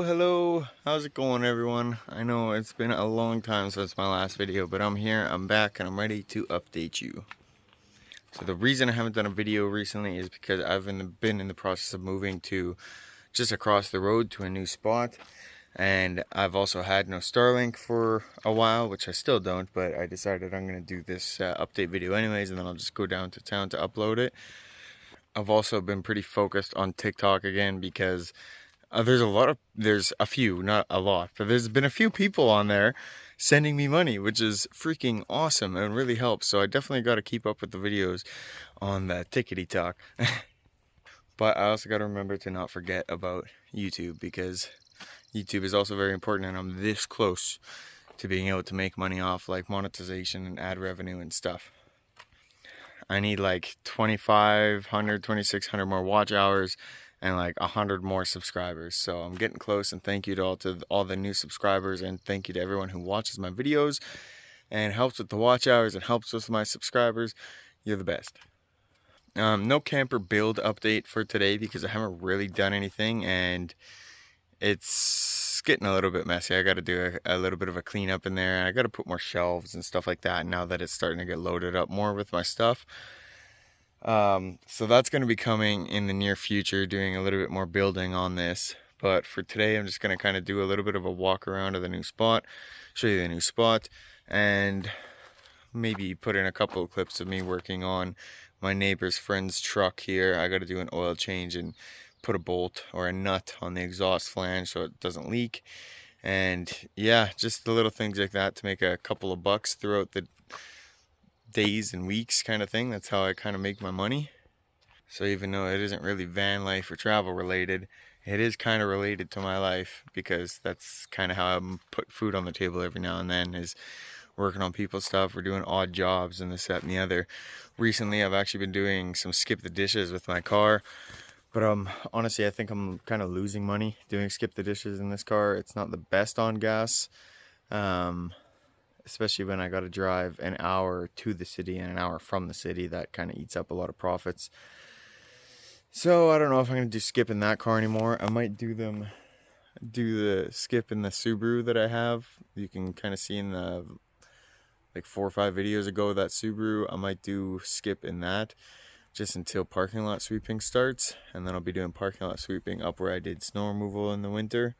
Hello, how's it going everyone? I know it's been a long time since my last video, but I'm here, I'm back, and I'm ready to update you. So the reason I haven't done a video recently is because I've been in the process of moving to just across the road to a new spot. And I've also had no Starlink for a while, which I still don't, but I decided I'm going to do this update video anyways, and then I'll just go down to town to upload it. I've also been pretty focused on TikTok again because there's a few, not a lot, but there's been a few people on there sending me money, which is freaking awesome and really helps. So I definitely got to keep up with the videos on the tickety talk. But I also got to remember to not forget about YouTube, because YouTube is also very important, and I'm this close to being able to make money off like monetization and ad revenue and stuff. I need like 2,500, 2,600 more watch hours and like 100 more subscribers. So I'm getting close, and thank you to all the new subscribers, and thank you to everyone who watches my videos and helps with the watch hours and helps with my subscribers. You're the best. No camper build update for today because I haven't really done anything, and it's getting a little bit messy. I got to do a little bit of a cleanup in there, and I got to put more shelves and stuff like that now that it's starting to get loaded up more with my stuff. So that's going to be coming in the near future, doing a little bit more building on this. But for today, I'm just going to kind of do a little bit of a walk around of the new spot, show you the new spot, and maybe put in a couple of clips of me working on my neighbor's friend's truck here. I got to do an oil change and put a bolt or a nut on the exhaust flange so it doesn't leak. And yeah, just the little things like that to make a couple of bucks throughout the days and weeks kind of thing. That's how I kind of make my money. So even though it isn't really van life or travel related, it is kind of related to my life, because that's kind of how I put food on the table every now and then, is working on people's stuff. We're doing odd jobs and this, that, and the other. Recently I've actually been doing some skip the dishes with my car, but honestly I think I'm kind of losing money doing skip the dishes in this car. It's not the best on gas, especially when I got to drive an hour to the city and an hour from the city. That kind of eats up a lot of profits. So I don't know if I'm going to do skip in that car anymore. I might do the skip in the Subaru that I have. You can kind of see in the like 4 or 5 videos ago, that Subaru. I might do skip in that just until parking lot sweeping starts, and then I'll be doing parking lot sweeping up where I did snow removal in the winter.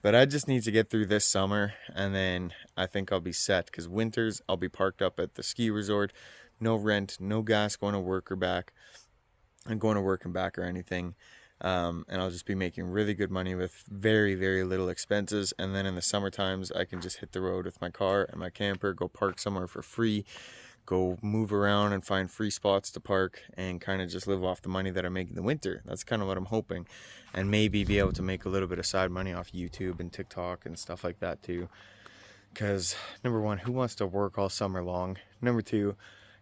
But I just need to get through this summer, and then I think I'll be set, because winters I'll be parked up at the ski resort, no rent, no gas going to work or back, and going to work and back or anything. And I'll just be making really good money with very, very little expenses. And then in the summer times, I can just hit the road with my car and my camper, go park somewhere for free, go move around and find free spots to park, and kind of just live off the money that I make in the winter. That's kind of what I'm hoping. And maybe be able to make a little bit of side money off YouTube and TikTok and stuff like that too. Because number one, who wants to work all summer long? Number two,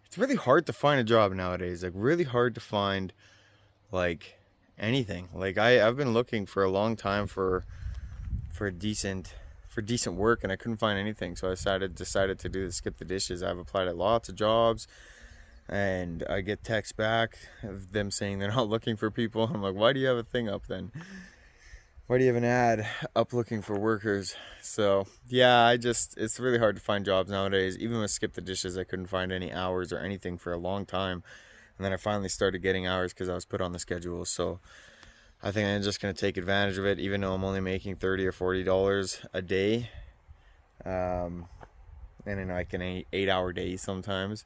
it's really hard to find a job nowadays. Like, really hard to find like anything. Like I've been looking for a long time for decent work, and I couldn't find anything. So I decided to do the skip the dishes. I've applied at lots of jobs, and I get texts back of them saying they're not looking for people. I'm like, why do you have a thing up then? Why do you have an ad up looking for workers? So yeah, it's really hard to find jobs nowadays. Even with skip the dishes, I couldn't find any hours or anything for a long time. And then I finally started getting hours because I was put on the schedule. So I think I'm just going to take advantage of it, even though I'm only making $30 or $40 a day. And in like an 8-hour day sometimes.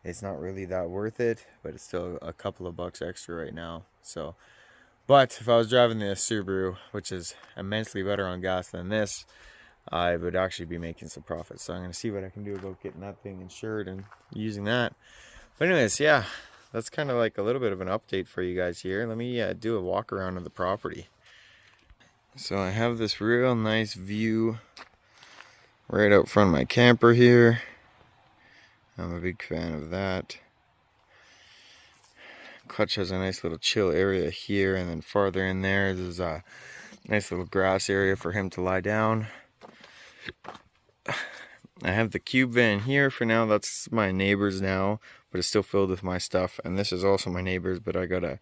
It's not really that worth it, but it's still a couple of bucks extra right now. So, but if I was driving the Subaru, which is immensely better on gas than this, I would actually be making some profit. So I'm going to see what I can do about getting that thing insured and using that. But anyways, yeah. That's kind of like a little bit of an update for you guys here. Let me do a walk around of the property. So I have this real nice view right out front of my camper here. I'm a big fan of that. Clutch has a nice little chill area here, and then farther in there, there's a nice little grass area for him to lie down. I have the cube van here for now. That's my neighbor's now, but it's still filled with my stuff. And this is also my neighbor's, but I gotta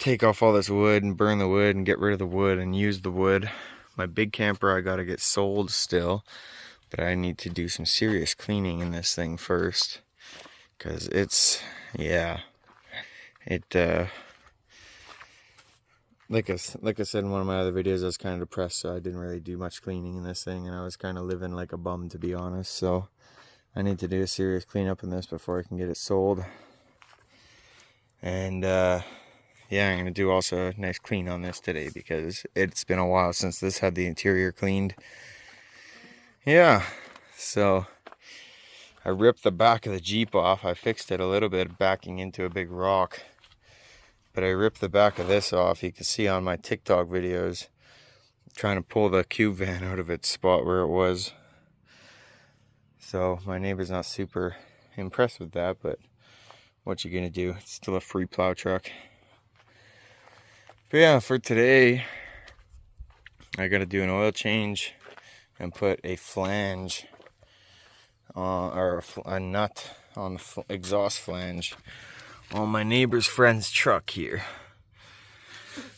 take off all this wood and burn the wood and get rid of the wood and use the wood. My big camper I gotta get sold still, but I need to do some serious cleaning in this thing first, because it's, yeah, it like I said in one of my other videos, I was kind of depressed, so I didn't really do much cleaning in this thing, and I was kind of living like a bum, to be honest. So I need to do a serious cleanup in this before I can get it sold. And yeah, I'm gonna do also a nice clean on this today, because it's been a while since this had the interior cleaned. Yeah, so I ripped the back of the Jeep off. I fixed it a little bit backing into a big rock, but I ripped the back of this off. You can see on my TikTok videos trying to pull the cube van out of its spot where it was. So my neighbor's not super impressed with that, but what you gonna do? It's still a free plow truck. But yeah, for today I gotta do an oil change and put a flange or a nut on the exhaust flange on my neighbor's friend's truck here.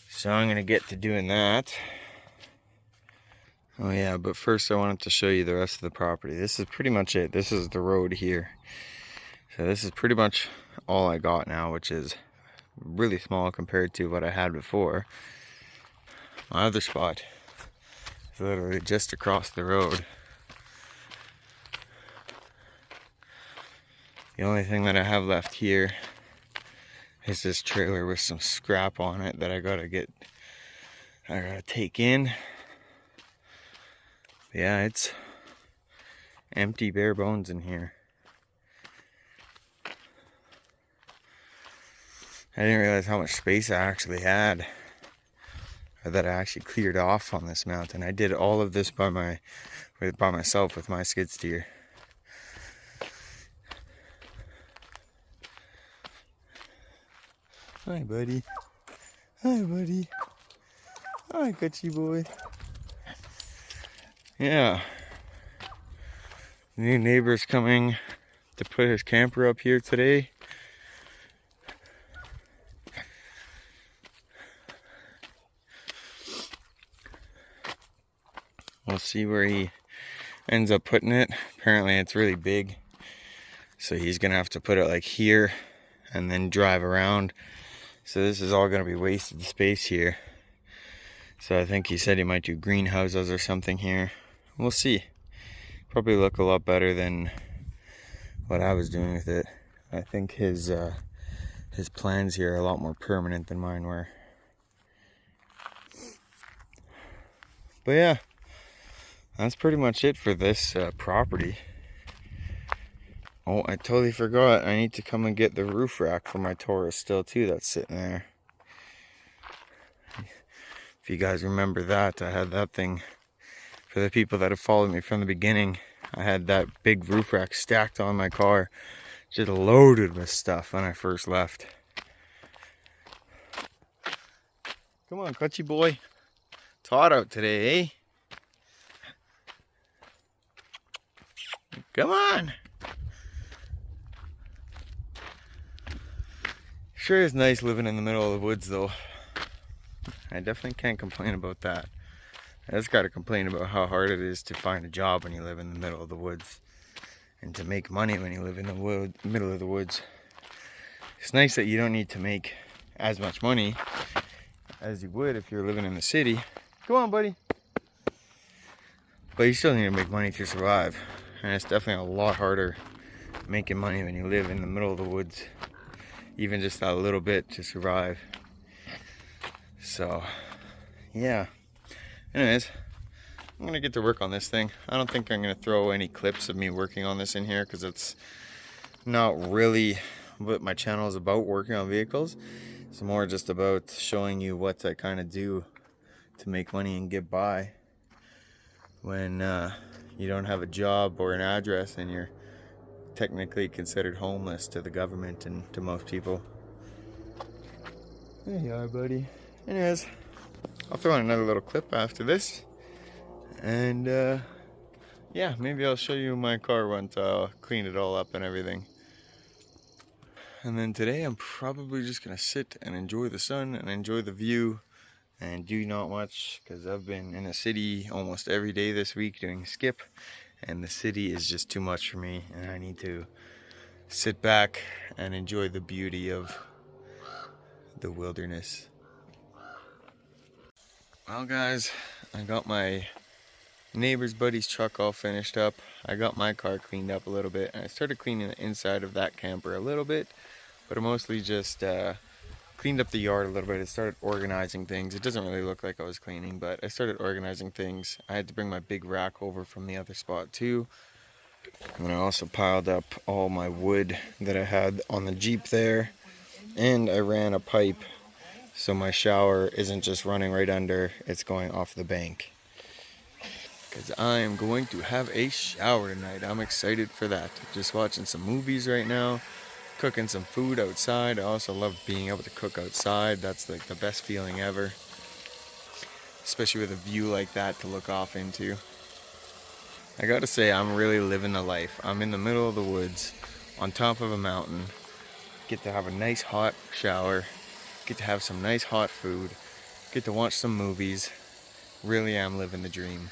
So I'm gonna get to doing that. Oh yeah, but first I wanted to show you the rest of the property. This is pretty much it. This is the road here. So this is pretty much all I got now, which is really small compared to what I had before. My other spot is literally just across the road. The only thing that I have left here is this trailer with some scrap on it that I gotta take in. Yeah, it's empty, bare bones in here. I didn't realize how much space I actually had, or that I actually cleared off on this mountain. I did all of this by myself with my skid steer. Hi, buddy. Hi, buddy. Hi, Cutchy boy. Yeah. New neighbor's coming to put his camper up here today. We'll see where he ends up putting it. Apparently it's really big, so he's gonna have to put it like here and then drive around. So this is all gonna be wasted space here. So I think he said he might do greenhouses or something here. We'll see. Probably look a lot better than what I was doing with it. I think his plans here are a lot more permanent than mine were. But yeah, that's pretty much it for this property. Oh, I totally forgot. I need to come and get the roof rack for my Taurus still too. That's sitting there. If you guys remember that, I had that thing. For the people that have followed me from the beginning, I had that big roof rack stacked on my car, just loaded with stuff when I first left. Come on, Cutchy boy. It's hot out today, eh? Come on. Sure is nice living in the middle of the woods though. I definitely can't complain about that. I just gotta complain about how hard it is to find a job when you live in the middle of the woods, and to make money when you live in the middle of the woods. It's nice that you don't need to make as much money as you would if you're living in the city. Come on, buddy. But you still need to make money to survive, and it's definitely a lot harder making money when you live in the middle of the woods, even just a little bit to survive. So yeah, anyways, I'm gonna get to work on this thing. I don't think I'm gonna throw any clips of me working on this in here, because it's not really what my channel is about, working on vehicles. It's more just about showing you what I kind of do to make money and get by when you don't have a job or an address and you're technically considered homeless to the government and to most people. There you are, buddy. Anyways, I'll throw in another little clip after this, and yeah, maybe I'll show you my car once I clean it all up and everything. And then today I'm probably just gonna sit and enjoy the sun and enjoy the view and do not much, because I've been in a city almost every day this week doing skip, and the city is just too much for me, and I need to sit back and enjoy the beauty of the wilderness. Well guys, I got my neighbor's buddy's truck all finished up. I got my car cleaned up a little bit, and I started cleaning the inside of that camper a little bit, but I mostly just cleaned up the yard a little bit. I started organizing things. It doesn't really look like I was cleaning, but I started organizing things. I had to bring my big rack over from the other spot too. And I also piled up all my wood that I had on the Jeep there. And I ran a pipe so my shower isn't just running right under, it's going off the bank. Because I am going to have a shower tonight. I'm excited for that. Just watching some movies right now. Cooking some food outside. I also love being able to cook outside. That's like the best feeling ever. Especially with a view like that to look off into. I gotta say, I'm really living the life. I'm in the middle of the woods, on top of a mountain. Get to have a nice hot shower. Get to have some nice hot food. Get to watch some movies. Really am living the dream.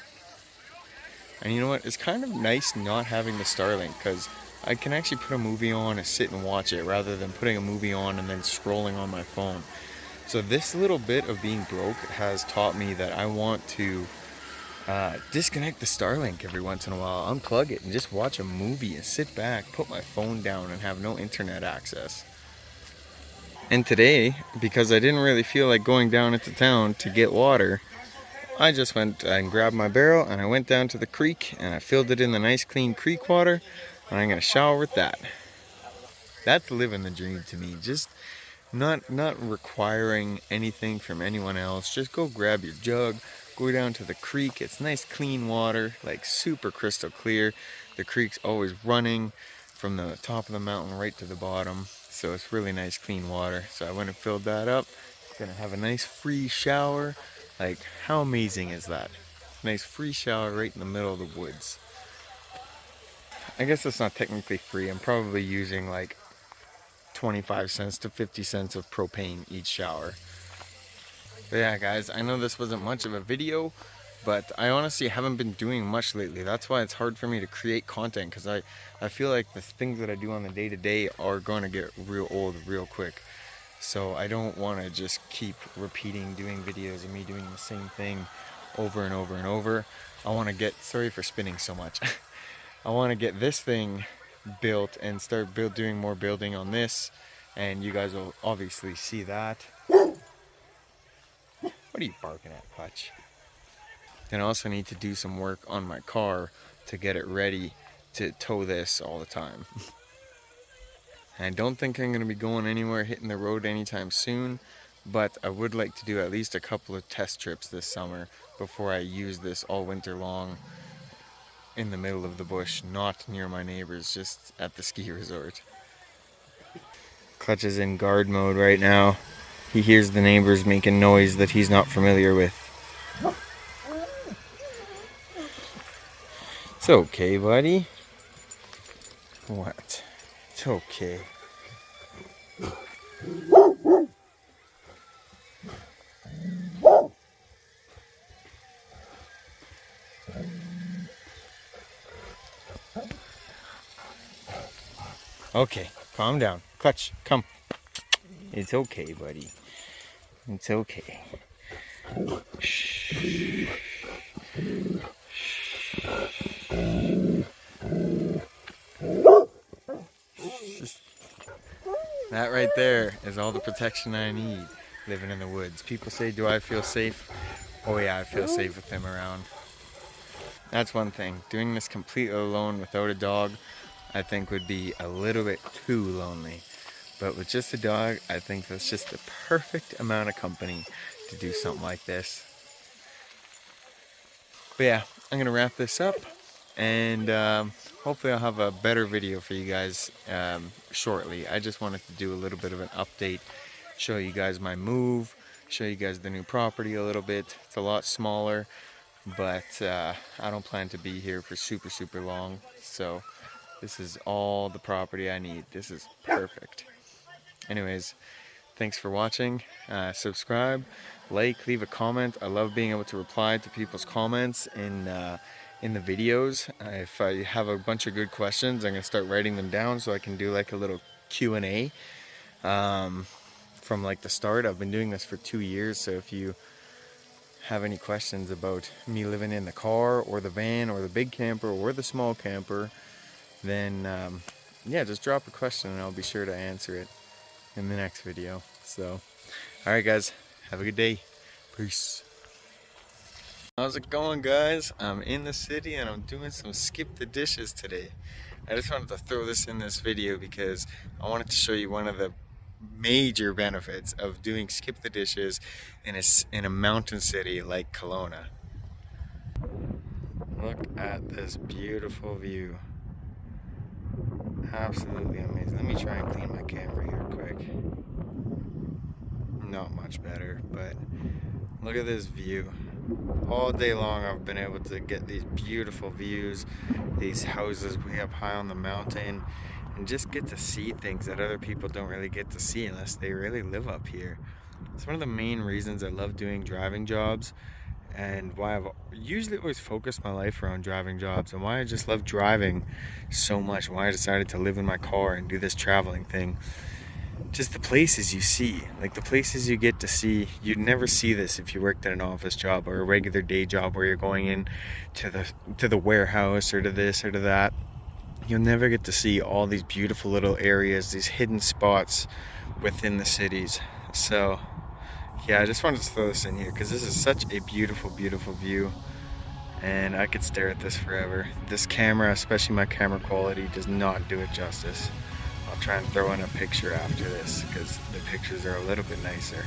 And you know what? It's kind of nice not having the Starlink, because I can actually put a movie on and sit and watch it rather than putting a movie on and then scrolling on my phone. So this little bit of being broke has taught me that I want to disconnect the Starlink every once in a while, unplug it, and just watch a movie and sit back, put my phone down, and have no internet access. And today, because I didn't really feel like going down into town to get water, I just went and grabbed my barrel and I went down to the creek and I filled it in the nice clean creek water, and I'm gonna shower with that. That's living the dream to me. Just not requiring anything from anyone else. Just go grab your jug, go down to the creek. It's nice clean water, like super crystal clear. The creek's always running from the top of the mountain right to the bottom, so it's really nice clean water. So I went and filled that up. Gonna have a nice free shower. Like, how amazing is that? Nice free shower right in the middle of the woods. I guess it's not technically free. I'm probably using like 25 cents to 50 cents of propane each shower. But yeah guys, I know this wasn't much of a video, but I honestly haven't been doing much lately. That's why it's hard for me to create content, because I feel like the things that I do on the day-to-day are going to get real old real quick. So I don't want to just keep repeating doing videos of me doing the same thing over and over and over. I want to get, sorry for spinning so much. I want to get this thing built and start doing more building on this, and you guys will obviously see that. What are you barking at, Hutch? Then I also need to do some work on my car to get it ready to tow this all the time. And I don't think I'm going to be going anywhere, hitting the road anytime soon, but I would like to do at least a couple of test trips this summer before I use this all winter long in the middle of the bush, not near my neighbors, just at the ski resort. Clutch is in guard mode right now. He hears the neighbors making noise that he's not familiar with. It's okay, buddy. What? It's okay. Okay, calm down. Clutch, come. It's okay, buddy. It's okay. Shh. That right there is all the protection I need living in the woods. People say, do I feel safe? Oh yeah, I feel safe with them around. That's one thing. Doing this completely alone without a dog, I think would be a little bit too lonely. But with just a dog, I think that's just the perfect amount of company to do something like this. But yeah, I'm gonna wrap this up, and hopefully I'll have a better video for you guys shortly. I just wanted to do a little bit of an update, show you guys my move, show you guys the new property a little bit. It's a lot smaller, but I don't plan to be here for super long, so this is all the property I need. This is perfect. Anyways, thanks for watching. Subscribe, like, leave a comment. I love being able to reply to people's comments in the videos. If I have a bunch of good questions, I'm gonna start writing them down so I can do like a little Q&A from like the start. I've been doing this for 2 years, so if you have any questions about me living in the car or the van or the big camper or the small camper, then yeah, just drop a question and I'll be sure to answer it in the next video. So, alright guys, have a good day. Peace. How's it going, guys? I'm in the city and I'm doing some skip the dishes today. I just wanted to throw this in this video because I wanted to show you one of the major benefits of doing skip the dishes in a mountain city like Kelowna. Look at this beautiful view. Absolutely amazing. Let me try and clean my camera here quick. Not much better, but look at this view. All day long I've been able to get these beautiful views, these houses way up high on the mountain, and just get to see things that other people don't really get to see unless they really live up here. It's one of the main reasons I love doing driving jobs, and why I've usually always focused my life around driving jobs, and why I just love driving so much, why I decided to live in my car and do this traveling thing. Just the places you see, like the places you get to see. You'd never see this if you worked at an office job or a regular day job where you're going in to the warehouse or to this or to that. You'll never get to see all these beautiful little areas, these hidden spots within the cities. So yeah, I just wanted to throw this in here because this is such a beautiful, beautiful view, and I could stare at this forever. This camera, especially my camera quality, does not do it justice. I'll try and throw in a picture after this because the pictures are a little bit nicer.